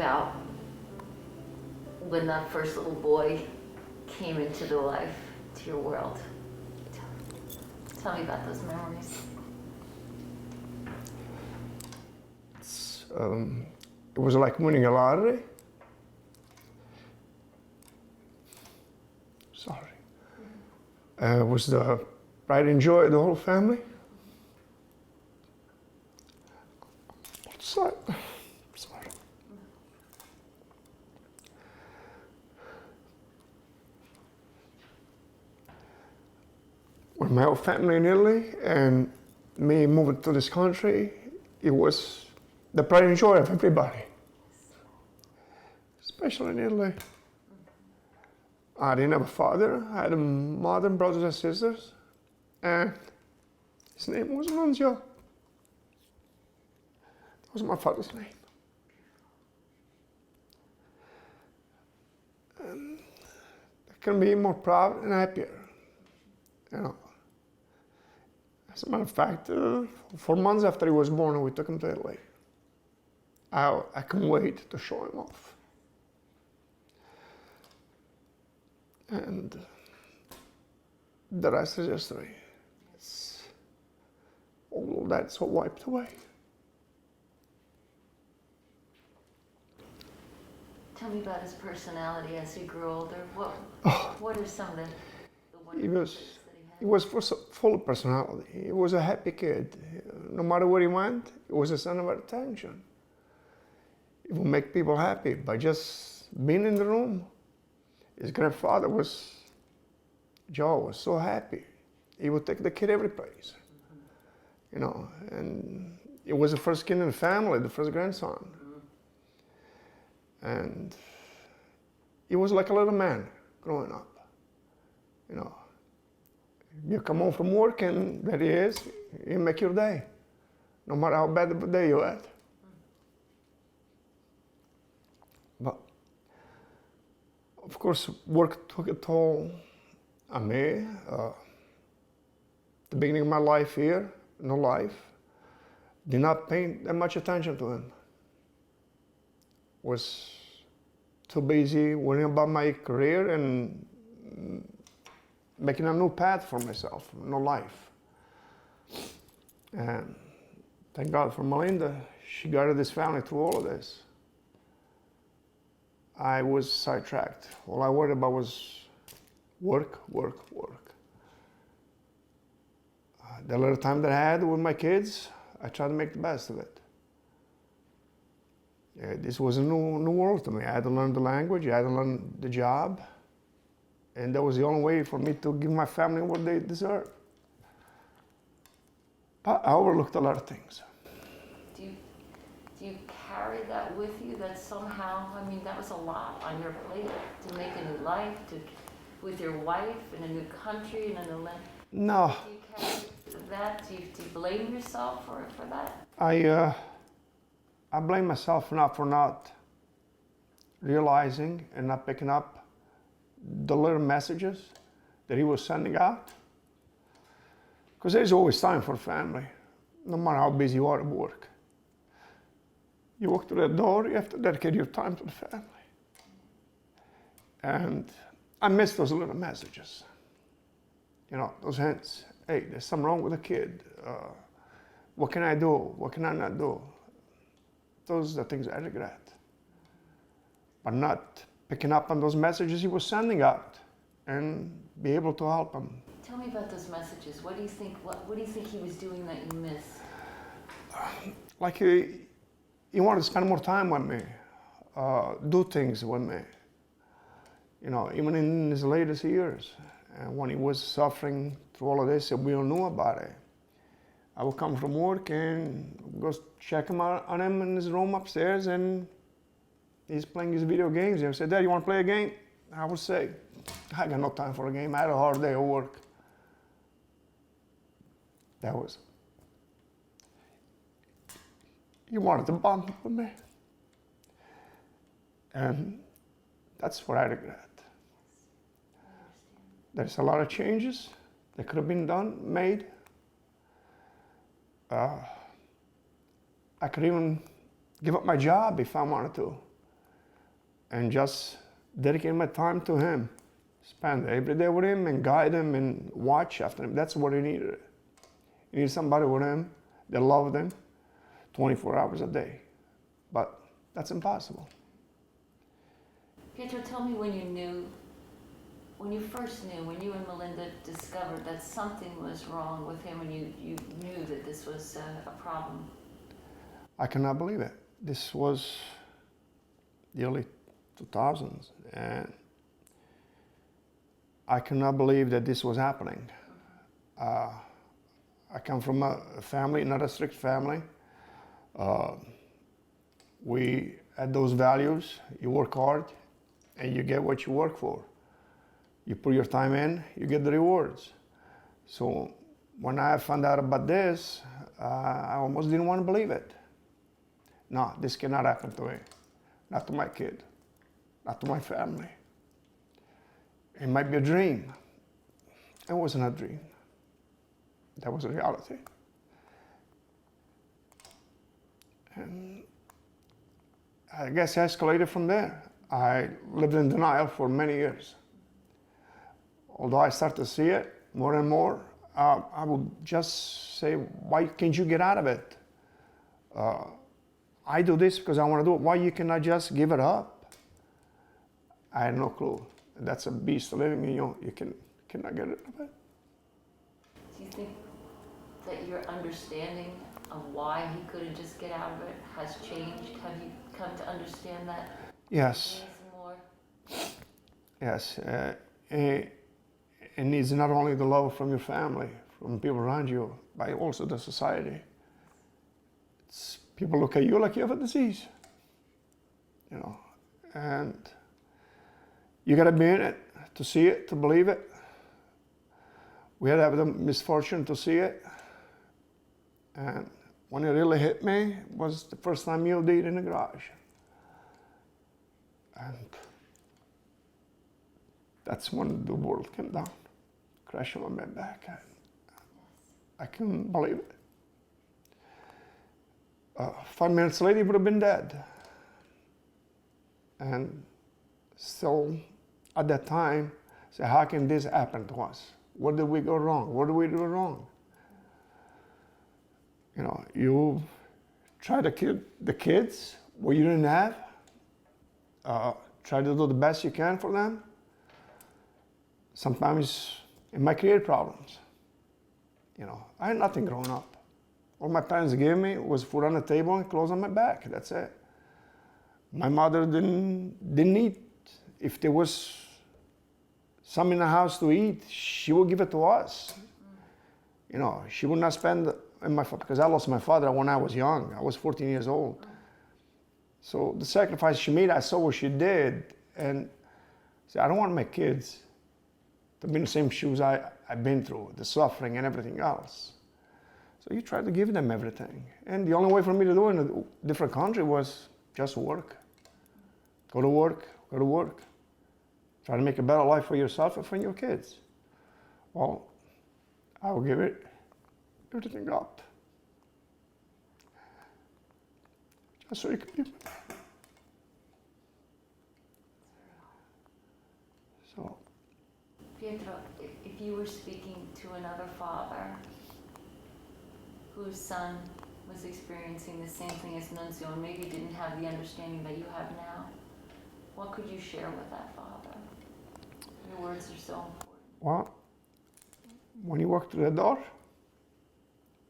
about when that first little boy came into the life, to your world. Tell me about those memories. It was like winning a lottery. Sorry. It was the pride and joy of the whole family. Sorry. With my whole family in Italy and me moving to this country, it was the pride and joy of everybody, especially in Italy. I didn't have a father. I had a mother, brothers and sisters, and his name was Nunzio. That was my father's name. And I couldn't be more proud and happier, you know. As a matter of fact, 4 months after he was born, we took him to Italy. I couldn't wait to show him off. And the rest is history. All that's all wiped away. Tell me about his personality as he grew older. What are some of the wonderful traits that he had? He was full of personality. He was a happy kid. No matter where he went, he was a center of attention. He would make people happy by just being in the room. His grandfather Joe was so happy. He would take the kid every place, you know, and he was the first kid in the family, the first grandson. And he was like a little man growing up, you know. You come home from work and there he is, he make your day, no matter how bad of a day you had. But of course, work took a toll on me. The beginning of my life here, no life, did not pay that much attention to him. Was too busy worrying about my career and making a new path for myself, no life. And thank God for Melinda, she guided this family through all of this. I was sidetracked. All I worried about was work. The little time that I had with my kids, I tried to make the best of it. Yeah, this was a new world to me. I had to learn the language, I had to learn the job, and that was the only way for me to give my family what they deserve. But I overlooked a lot of things. Do you carry that with you, that somehow, I mean, that was a lot on your plate, to make a new life, with your wife, in a new country, in a new land? No. Do you carry that? Do you blame yourself for that? I blame myself for not realizing and not picking up the little messages that he was sending out. Because there's always time for family, no matter how busy you are at work. You walk through that door, you have to dedicate your time to the family. And I miss those little messages. You know, those hints. Hey, there's something wrong with the kid. What can I do? What can I not do? Those are the things I regret. But not picking up on those messages he was sending out and be able to help him. Tell me about those messages. What do you think? What do you think he was doing that you miss? Like he wanted to spend more time with me, do things with me. You know, even in his latest years, and when he was suffering through all of this, and we all knew about it. I would come from work and go check him out on him in his room upstairs, and he's playing his video games. He would say, "Dad, you want to play a game?" I would say, "I got no time for a game. I had a hard day at work." That was. He wanted to bond with me, and that's what I regret. There's a lot of changes that could have been made. I could even give up my job if I wanted to, and just dedicate my time to him. Spend every day with him and guide him and watch after him. That's what he needed. He needed somebody with him that loved him 24 hours a day. But that's impossible. Pietro, tell me when you knew, when you first knew, when you and Melinda discovered that something was wrong with him and you knew that this was a problem. I cannot believe it. This was the early 2000s, and I cannot believe that this was happening. I come from a family, not a strict family. We had those values. You work hard, and you get what you work for. You put your time in, you get the rewards. So when I found out about this, I almost didn't want to believe it. No, this cannot happen to me. Not to my kid, not to my family. It might be a dream. It wasn't a dream. That was a reality. And I guess I escalated from there. I lived in denial for many years. Although I started to see it more and more, I would just say, why can't you get out of it? I do this because I want to do it. Why you cannot just give it up? I had no clue. That's a beast living in you. You cannot get rid of it. Do you think that your understanding of why he couldn't just get out of it has changed? Have you come to understand that? Yes. More? Yes. It needs not only the love from your family, from people around you, but also the society. People look at you like you have a disease, you know, and you got to be in it to see it, to believe it. We had to have the misfortune to see it, and when it really hit me was the first time you did in the garage, and that's when the world came down, crashing on my back. I couldn't believe it. 5 minutes later, he would have been dead. And still, at that time, say, how can this happen to us? Where did we go wrong? What did we do wrong? You know, you try to kill the kids what you didn't have. Try to do the best you can for them. Sometimes it might create problems. You know, I had nothing growing up. All my parents gave me was food on the table and clothes on my back. That's it. My mother didn't eat. If there was some in the house to eat, she would give it to us. You know, she would not spend in my, because I lost my father when I was young. I was 14 years old. So the sacrifice she made, I saw what she did, and I don't want my kids to be in the same shoes I've been through, the suffering and everything else. So you try to give them everything. And the only way for me to do it in a different country was just work. Go to work, go to work. Try to make a better life for yourself and for your kids. Well, I will give it everything up. Just so you can be. So. Pietro, if you were speaking to another father whose son was experiencing the same thing as Nunzio and maybe didn't have the understanding that you have now, what could you share with that father? Your words are so important. Well, when you walk through the door,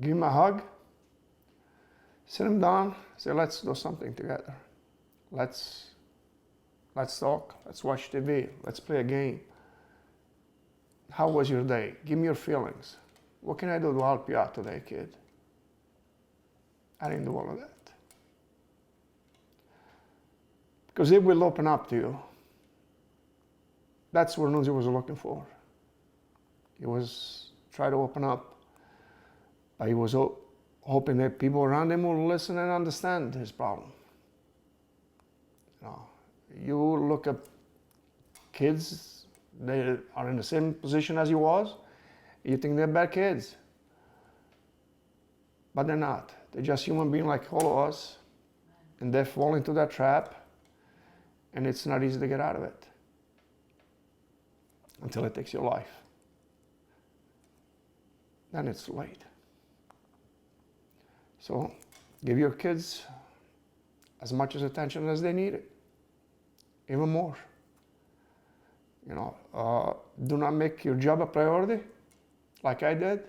give him a hug, sit him down, say, let's do something together. Let's talk, let's watch TV, let's play a game. How was your day? Give me your feelings. What can I do to help you out today, kid? I didn't do all of that. Because it will open up to you. That's what Nunzio was looking for. He was trying to open up, but he was hoping that people around him will listen and understand his problem. You look at kids, they are in the same position as he was, you think they're bad kids. But they're not. They're just human beings like all of us, and they fall into that trap, and it's not easy to get out of it until it takes your life. Then it's too late. So give your kids as much attention as they need it, even more. You know, do not make your job a priority, like I did.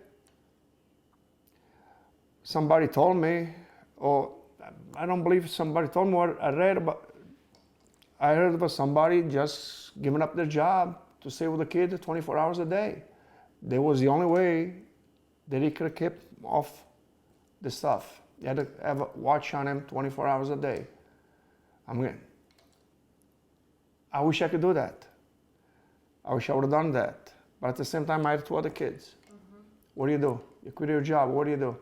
Somebody told me, or I don't believe somebody told me what I read about. I heard about somebody just giving up their job to stay with the kid 24 hours a day. That was the only way that he could keep off the stuff. You had to have a watch on him 24 hours a day. I wish I could do that. I wish I would have done that. But at the same time, I have 2 other kids. Mm-hmm. What do? You quit your job. What do?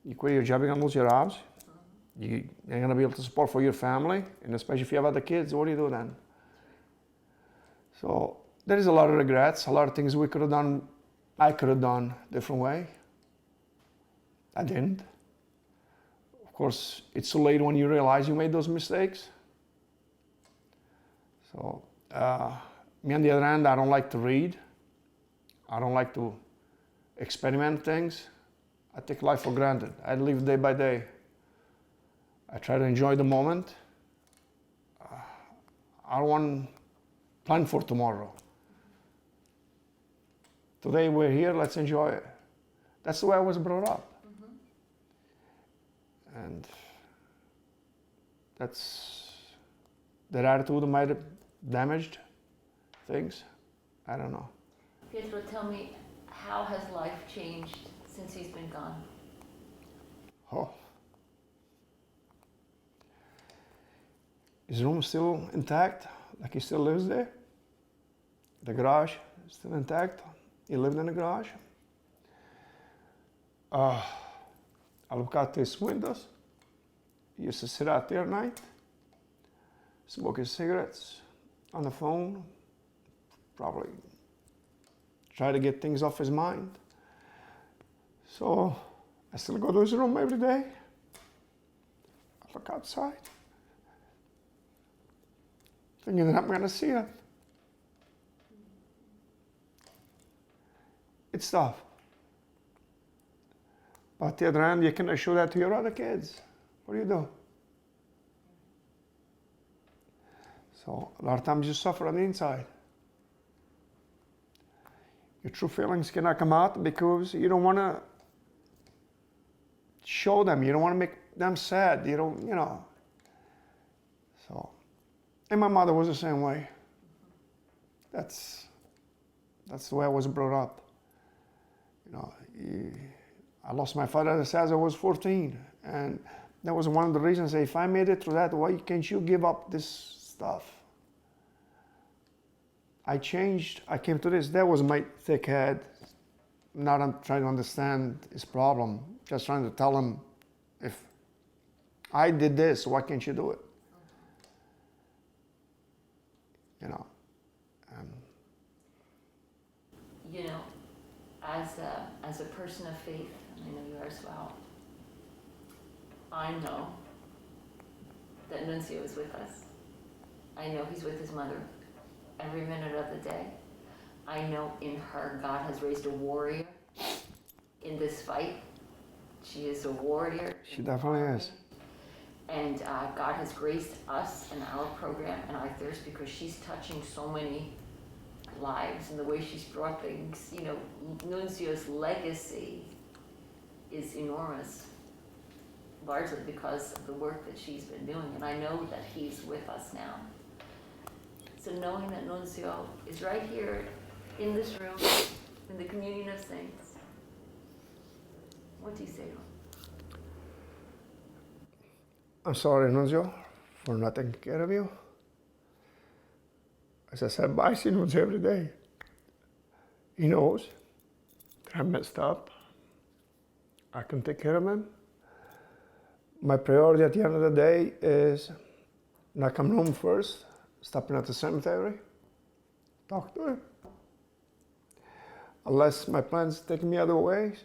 You quit your job, you're going to lose your jobs. Mm-hmm. You ain't going to be able to support for your family. And especially if you have other kids, what do you do then? So there is a lot of regrets, a lot of things we could have done, I could have done different way. I didn't. Of course, it's too late when you realize you made those mistakes. So, me on the other hand, I don't like to read. I don't like to experiment things. I take life for granted. I live day by day. I try to enjoy the moment. I don't want to plan for tomorrow. Today we're here, let's enjoy it. That's the way I was brought up. Mm-hmm. And that attitude might have damaged things. I don't know. Pietro, tell me, how has life changed since he's been gone? Oh. His room is still intact, like he still lives there. The garage is still intact. He lived in the garage. I look out his windows. He used to sit out there at night, smoke his cigarettes, on the phone, probably try to get things off his mind. So I still go to his room every day. I look outside, thinking that I'm going to see it. It's tough. But on the other hand, you cannot show that to your other kids. What do you do? So a lot of times you suffer on the inside. Your true feelings cannot come out because you don't want to show them. You don't want to make them sad. You don't, you know. So, and my mother was the same way. That's the way I was brought up. You know, I lost my father as I was 14, and that was one of the reasons. If I made it through that, why can't you give up this stuff? I changed. I came to this. That was my thick head. Not trying to understand his problem. Just trying to tell him, if I did this, why can't you do it? You know. You know, as a person of faith, and I know you are as well, I know that Nunzio is with us. I know he's with his mother every minute of the day. I know in her, God has raised a warrior in this fight. She is a warrior. She definitely is. And God has graced us and our program and iTHIRST because she's touching so many lives, and the way she's brought things. You know, Nunzio's legacy is enormous, largely because of the work that she's been doing, and I know that he's with us now. So knowing that Nunzio is right here in this room, in the communion of saints, what do you say to him? I'm sorry, Nunzio, for not taking care of you. As I said, I see Nunzio every day. He knows that I messed up. I can take care of him. My priority at the end of the day is not coming home first, stopping at the cemetery, talk to him. Unless my plans take me other ways,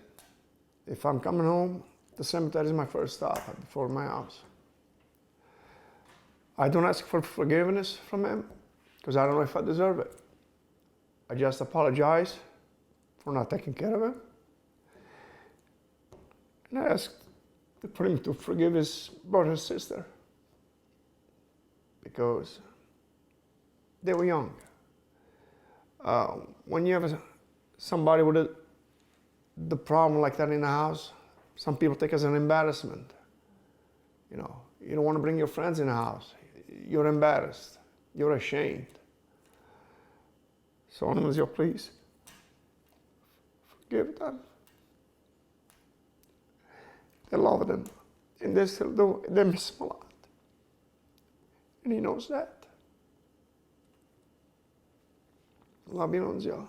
if I'm coming home, the cemetery is my first stop before my house. I don't ask for forgiveness from him because I don't know if I deserve it. I just apologize for not taking care of him. And I ask for him to forgive his brother and sister because they were young. When you have somebody with the problem like that in the house, some people take it as an embarrassment. You know, you don't want to bring your friends in the house. You're embarrassed. You're ashamed. So, Nunzio, please forgive them. They love them, and they still do. They miss him a lot, and he knows that. Love you, Nunzio.